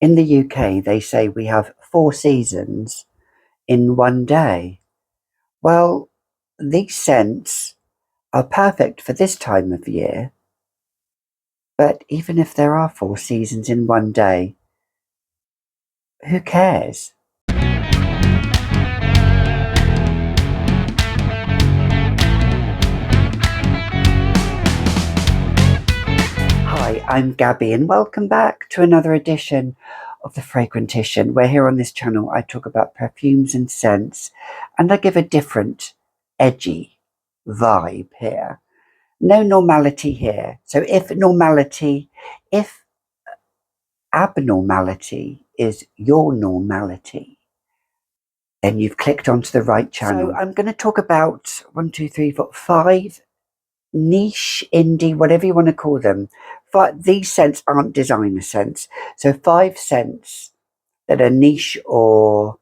In the UK, they say we have 4 seasons in one day. Well, these scents are perfect for this time of year, but even if there are 4 seasons in one day, who cares? Hi, I'm Gabby and welcome back to another edition of The Fragrantician, where here on this channel I talk about perfumes and scents and I give a different, edgy vibe here. No normality here. So if abnormality is your normality, then you've clicked onto the right channel. So I'm going to talk about 5 niche, indie, whatever you want to call them. But these scents aren't designer scents. So 5 scents that are niche or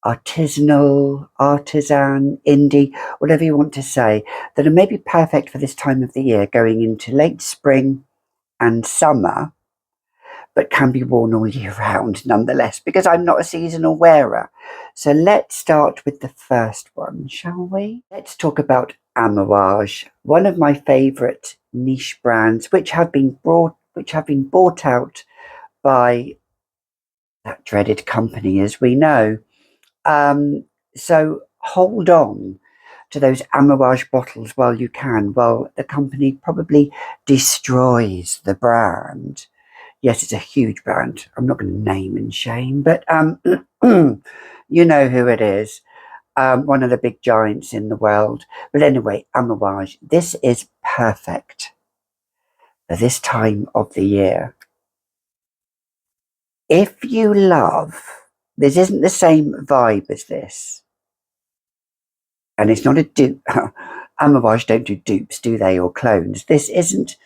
artisanal, artisan, indie, whatever you want to say, that are maybe perfect for this time of the year, going into late spring and summer, but can be worn all year round nonetheless, because I'm not a seasonal wearer. So let's start with the first one, shall we? Let's talk about Amouage, one of my favourite niche brands, which have been bought out by that dreaded company, as we know. So hold on to those Amouage bottles while you can, while the company probably destroys the brand. Yes, it's a huge brand. I'm not going to name and shame, but you know who it is. One of the big giants in the world. But anyway, Amouage, this is perfect for this time of the year. If you love, this isn't the same vibe as this. And it's not a dupe. Amouage don't do dupes, do they, or clones? This isn't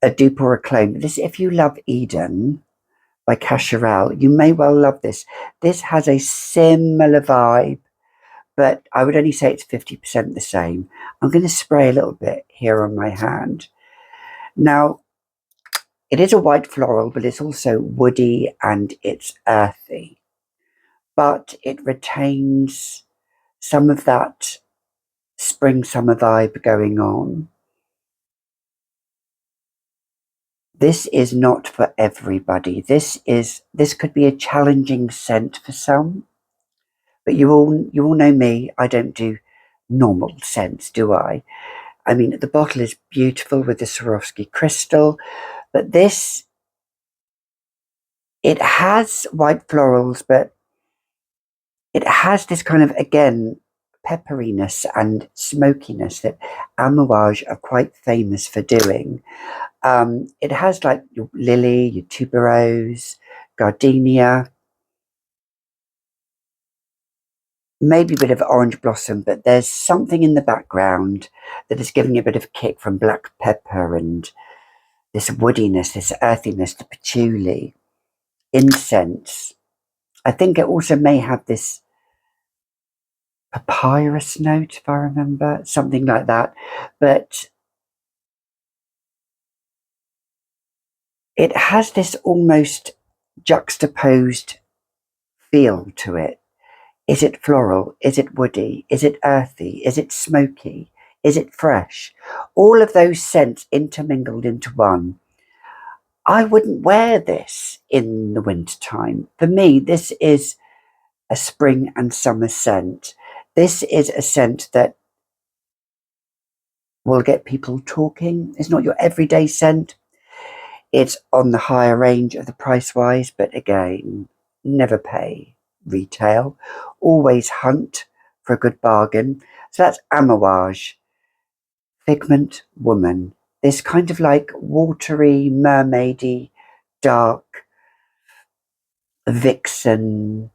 a dupe or a clone. This, if you love Eden by Cacharel, you may well love this. This has a similar vibe, but I would only say it's 50% the same. I'm going to spray a little bit here on my hand. Now, it is a white floral, but it's also woody and it's earthy. But it retains some of that spring-summer vibe going on. This is not for everybody. This could be a challenging scent for some. But you all know me, I don't do normal scents, do I? I mean, the bottle is beautiful with the Swarovski crystal, but this, it has white florals, but it has this kind of, again, pepperiness and smokiness that Amouage are quite famous for doing. It has like your lily, your tuberose, gardenia, maybe a bit of orange blossom, but there's something in the background that is giving a bit of a kick from black pepper and this woodiness, this earthiness, the patchouli, incense. I think it also may have this papyrus note, if I remember, something like that. But it has this almost juxtaposed feel to it. Is it floral? Is it woody? Is it earthy? Is it smoky? Is it fresh? All of those scents intermingled into one. I wouldn't wear this in the wintertime. For me, this is a spring and summer scent. This is a scent that will get people talking. It's not your everyday scent. It's on the higher range of the price-wise, but again, never pay retail. Always hunt for a good bargain. So that's Amouage, Figment Woman. This kind of like watery, mermaidy, dark, vixen,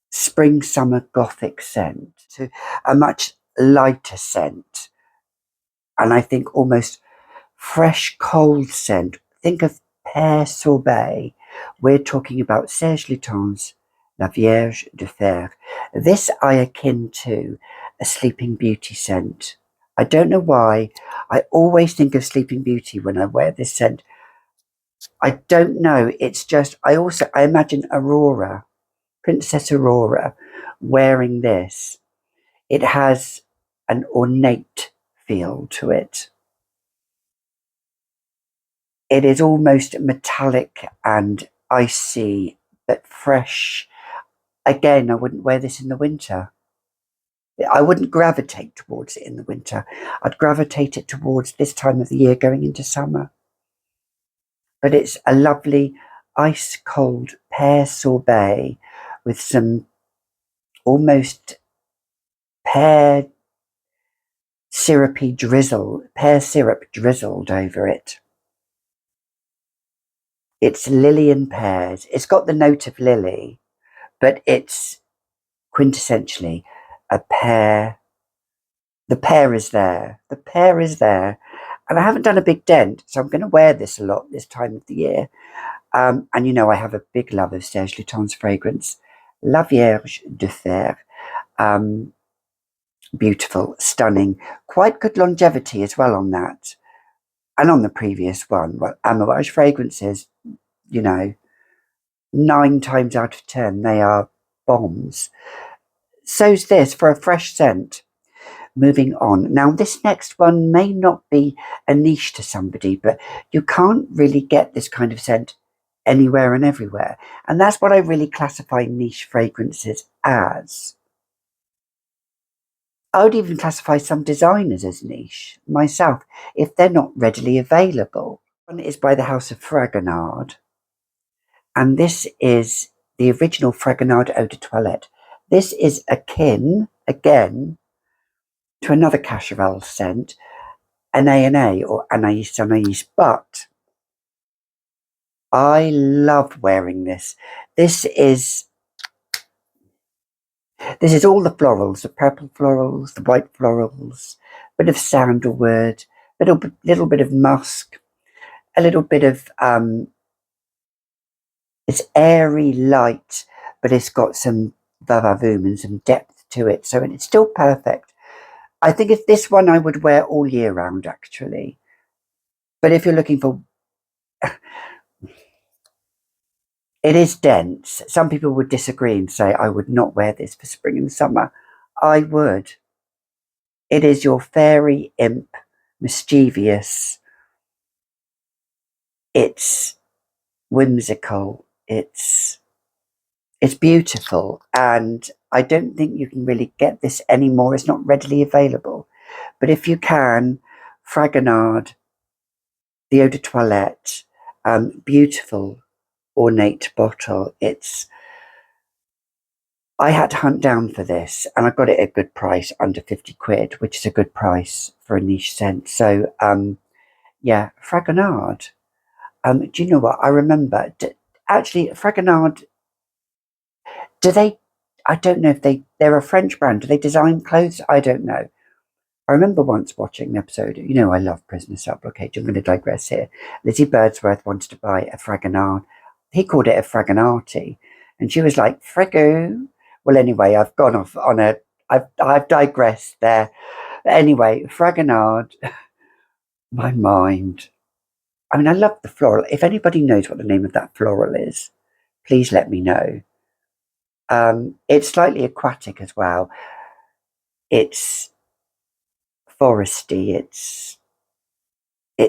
spring, summer, gothic scent. So a much lighter scent. And I think almost fresh, cold scent. Think of pear sorbet. We're talking about Serge Lutens, La Vierge de Fer. This I akin to a Sleeping Beauty scent. I don't know why. I always think of Sleeping Beauty when I wear this scent. I don't know. It's just, I imagine Aurora, Princess Aurora, wearing this. It has an ornate feel to it. It is almost metallic and icy, but fresh. Again, I wouldn't wear this in the winter. I wouldn't gravitate towards it in the winter. I'd gravitate it towards this time of the year going into summer. But it's a lovely ice cold pear sorbet with some almost pear pear syrup drizzled over it. It's lily and pears. It's got the note of lily, but it's quintessentially a pear. The pear is there. The pear is there. And I haven't done a big dent, so I'm going to wear this a lot this time of the year. And you know, I have a big love of Serge Lutens fragrance, La Vierge de Fer. Beautiful, stunning, quite good longevity as well on that. And on the previous one, well, Amouage fragrances, you know, 9 times out of 10, they are bombs. So's this for a fresh scent. Moving on. Now, this next one may not be a niche to somebody, but you can't really get this kind of scent anywhere and everywhere. And that's what I really classify niche fragrances as. I would even classify some designers as niche myself if they're not readily available. One is by the house of Fragonard, and this is the original Fragonard Eau de Toilette. This is akin, again, to another Cacheral scent, an A&A or Anais Anais, but I love wearing this. This is all the florals, the purple florals, the white florals, a bit of sandalwood, little bit of musk, a little bit of it's airy, light, but it's got some va-va-voom and some depth to it, so it's still perfect. I think it's this one I would wear all year round, actually. But if you're looking for it is dense. Some people would disagree and say I would not wear this for spring and summer. I would. It is your fairy imp, mischievous. It's whimsical. It's beautiful, and I don't think you can really get this anymore. It's not readily available. But if you can, Fragonard, the Eau de Toilette, beautiful, ornate bottle. I had to hunt down for this, and I got it at a good price, under 50 quid, which is a good price for a niche scent. So, yeah, Fragonard. Do you know what? I remember, actually, Fragonard, I don't know if they're a French brand. Do they design clothes? I don't know. I remember once watching an episode, you know, I love Prisoner Cell Blockade. I'm going to digress here. Lizzie Birdsworth wanted to buy a Fragonard. He called it a Fragonati. And she was like, Frego. Well, anyway, I've gone off on I've digressed there. But anyway, Fragonard, my mind. I mean, I love the floral. If anybody knows what the name of that floral is, please let me know. It's slightly aquatic as well. It's foresty. It's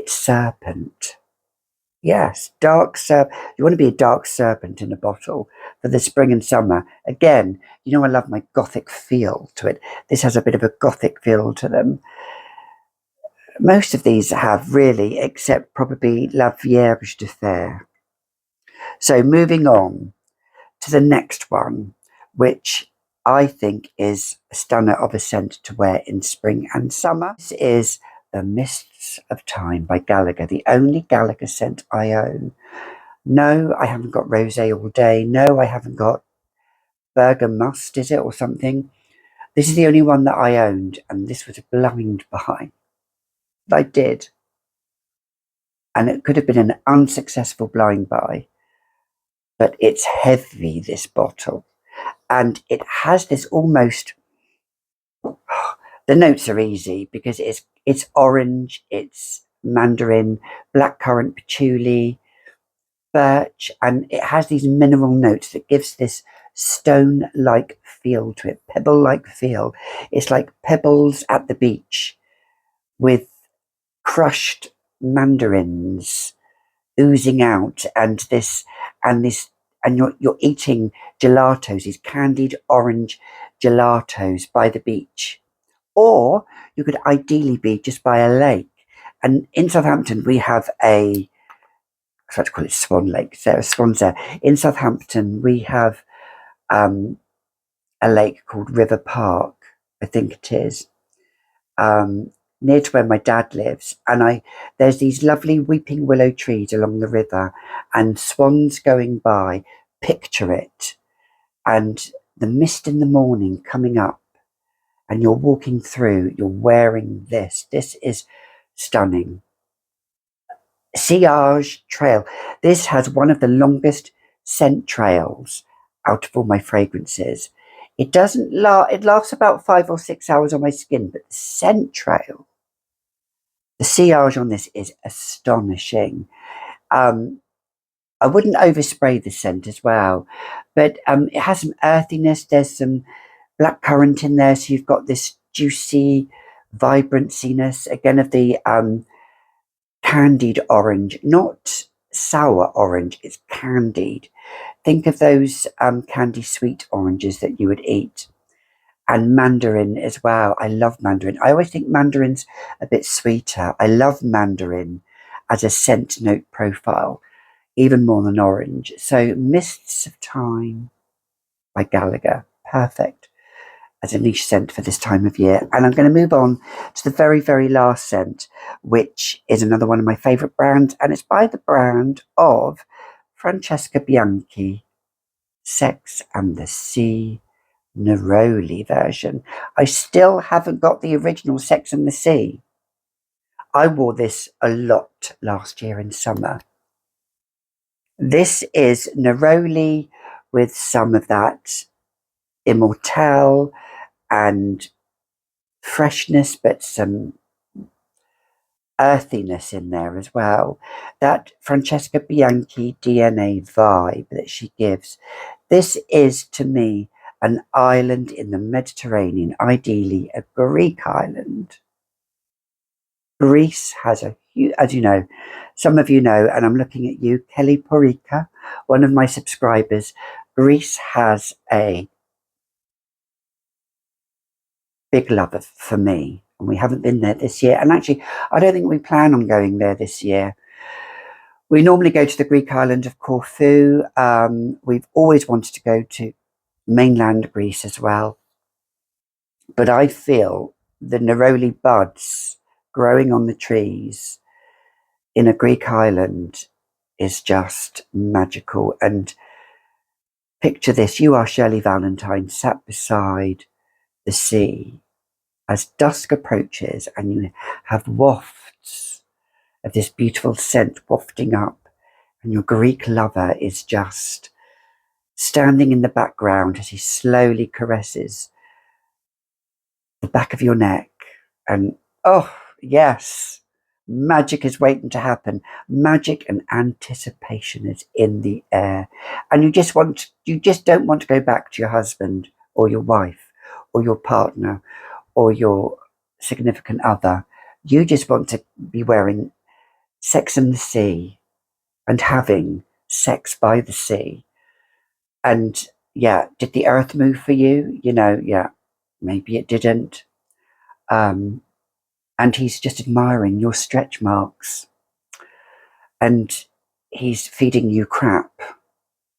serpent. Yes, dark serpent. You want to be a dark serpent in a bottle for the spring and summer. Again, you know I love my gothic feel to it. This has a bit of a gothic feel to them. Most of these have really, except probably La Vierge de Fer. So moving on to the next one, which I think is a stunner of a scent to wear in spring and summer. This is The Mists of Time by Gallagher, the only Gallagher scent I own. No, I haven't got Rosé All Day. No, I haven't got Bergamust, is it, or something? This is the only one that I owned, and this was a blind buy. I did. And it could have been an unsuccessful blind buy, but it's heavy, this bottle. And it has this almost, the notes are easy because it's orange, it's mandarin, blackcurrant, patchouli, birch, and it has these mineral notes that gives this stone-like feel to it, pebble-like feel. It's like pebbles at the beach with crushed mandarins oozing out, and you're eating gelatos, these candied orange gelatos by the beach. Or you could ideally be just by a lake. And in Southampton, we have I try to call it Swan Lake. There are swans there. In Southampton, we have a lake called River Park, I think it is, near to where my dad lives. And there's these lovely weeping willow trees along the river, and swans going by. Picture it. And the mist in the morning coming up, and you're walking through, you're wearing this. This is stunning. Serge Trail. This has one of the longest scent trails out of all my fragrances. It doesn't last, it lasts about 5 or 6 hours on my skin, but the scent trail, the Serge on this is astonishing. I wouldn't overspray the scent as well, but it has some earthiness. There's some blackcurrant in there, so you've got this juicy vibranciness again of the candied orange, not sour orange, it's candied. Think of those candy sweet oranges that you would eat. And mandarin as well. I love mandarin. I always think mandarin's a bit sweeter. I love mandarin as a scent note profile, even more than orange. So Mists of Time by Gallagher, perfect as a niche scent for this time of year. And I'm going to move on to the very, very last scent, which is another one of my favourite brands, and it's by the brand of Francesca Bianchi Sex and the Sea neroli version. I still haven't got the original Sex and the Sea. I wore this a lot last year in summer. This is neroli with some of that immortelle and freshness, but some earthiness in there as well. That Francesca Bianchi DNA vibe that she gives. This is, to me, an island in the Mediterranean, ideally a Greek island. Greece has a huge, as you know, some of you know, and I'm looking at you, Kelly Porica, one of my subscribers. Greece has a big love for me, and we haven't been there this year. And actually, I don't think we plan on going there this year. We normally go to the Greek island of Corfu. We've always wanted to go to mainland Greece as well. But I feel the neroli buds growing on the trees in a Greek island is just magical. And picture this, you are Shirley Valentine sat beside the sea as dusk approaches, and you have wafts of this beautiful scent wafting up, and your Greek lover is just standing in the background as he slowly caresses the back of your neck. And oh yes, magic is waiting to happen. Magic and anticipation is in the air, and you just don't want to go back to your husband or your wife or your partner or your significant other. You just want to be wearing Sex and the Sea and having sex by the sea. And yeah, did the earth move for you? You know, yeah, maybe it didn't. And he's just admiring your stretch marks, and he's feeding you crap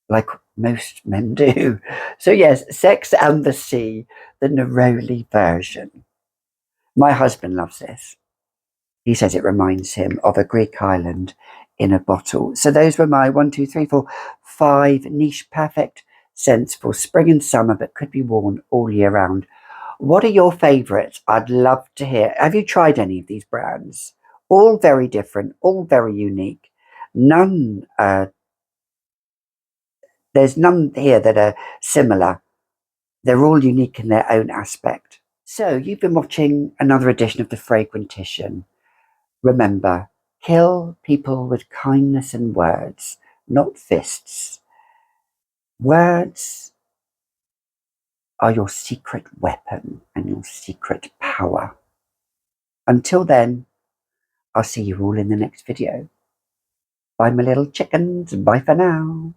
like most men do. So yes, Sex and the Sea, the neroli version. My husband loves this. He says it reminds him of a Greek island in a bottle. So those were my 5 niche perfect scents for spring and summer, but could be worn all year round. What are your favourites? I'd love to hear. Have you tried any of these brands? All very different, all very unique. There's none here that are similar. They're all unique in their own aspect. So you've been watching another edition of The Fragrantician. Remember, kill people with kindness and words. not fists. Words are your secret weapon and your secret power. Until then, I'll see you all in the next video. Bye, my little chickens. Bye for now.